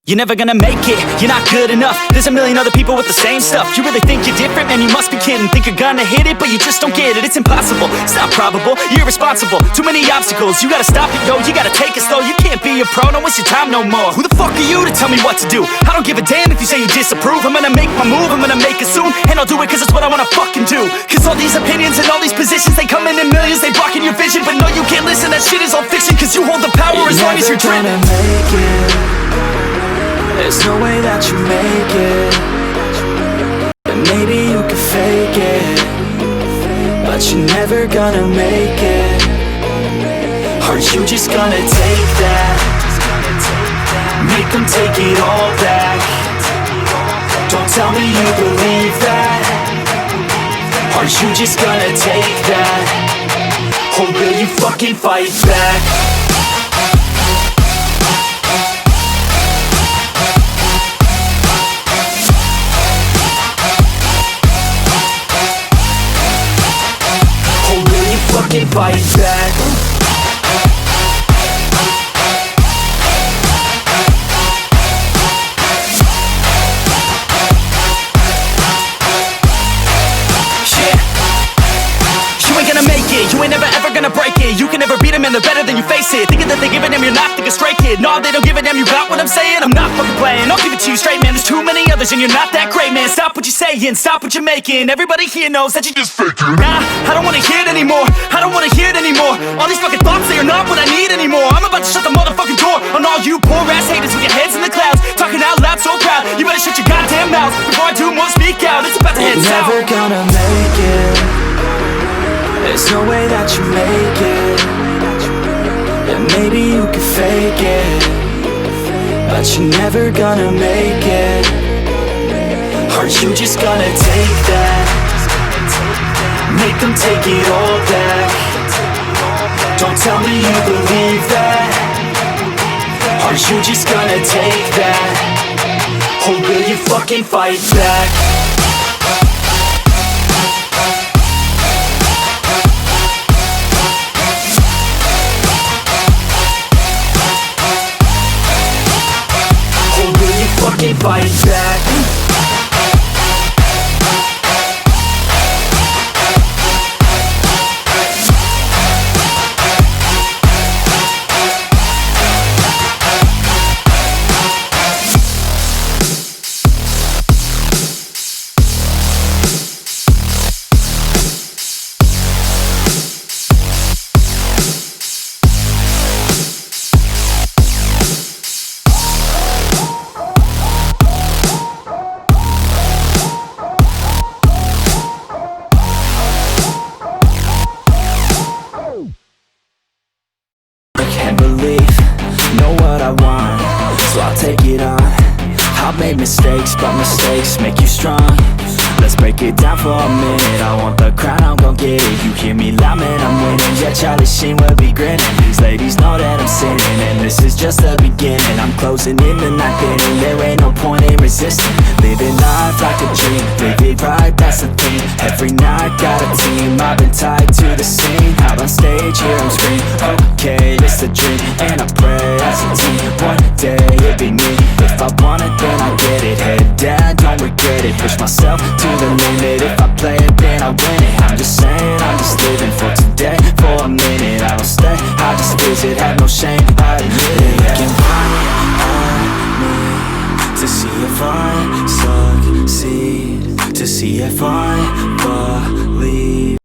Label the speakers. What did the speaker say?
Speaker 1: You're never gonna make it, you're not good enough. There's a million other people with the same stuff. You really think you're different? Man, you must be kidding. Think you're gonna hit it, but you just don't get it. It's impossible, it's not probable, you're irresponsible. Too many obstacles, you gotta stop it, yo. You gotta take it slow, you can't be a pro. Don't waste your time no more. Who the fuck are you to tell me what to do? I don't give a damn if you say you disapprove. I'm gonna make my move, I'm gonna make it soon. And I'll do it cause it's what I wanna fucking do. Cause all these opinions and all these positions, they come in millions, they blocking your vision. But no, you can't listen, that shit is all fiction. Cause you hold the power as long as you're dreaming.
Speaker 2: Make it. There's no way that you make it. And maybe you can fake it, but you're never gonna make it. Aren't you just gonna take that? Make them take it all back. Don't tell me you believe that. Aren't you just gonna take that? Or will you fucking fight back? Fucking fight back. You ain't gonna make it, you ain't never ever gonna break it. You can never beat them and they're better than you face it. Thinking that they give a damn, you're not thinking straight, kid. No, they don't give a damn, you got what I'm saying? I'm not fucking playing, I'll give it to you straight, man. There's too many others and you're not that great, man. Stop what you're saying, stop what you're making. Everybody here knows that you just faking. Nah, I don't wanna hear it anymore, I don't wanna hear it anymore. All these fucking thoughts, they are not what I need anymore. I'm about to shut the motherfucking door on all you poor ass haters with your heads in the clouds, talking out loud so proud. You better shut your goddamn mouth before I do more, speak out. It's about to head south. You're never gonna make it. There's no way that you make it. And maybe you can fake it, but you're never gonna make it. Aren't you just gonna take that? Make them take it all back. Don't tell me you believe that. Aren't you just gonna take that? Or will you fucking fight back? Fucking fight back. Can't believe, know what I want, so I'll take it on. I've made mistakes, but mistakes make you strong. Let's break it down for a minute. I want the crown, I'm gon' get it. You hear me loud, man, I'm winning. Yeah, Charlie Sheen will be grinning. These ladies know that I'm sinning, and this is just the beginning. I'm closing in the ninth inning. There ain't no point in resisting. Living life like a dream, live it right, that's the thing. Every night, got a team, I've been tied to the scene. Out on stage, here I'm screaming, okay, it's a dream. And I pray as a team, one day it'll be me. If I want it, then I get it. Head down, don't regret it. Push myself to the limit. If I play it, then I win it. I'm just saying, I'm just living for today. For a minute, I don't stay, I just visit. Have no shame, I admit it. They can count on me to see if I succeed, to see if I believe.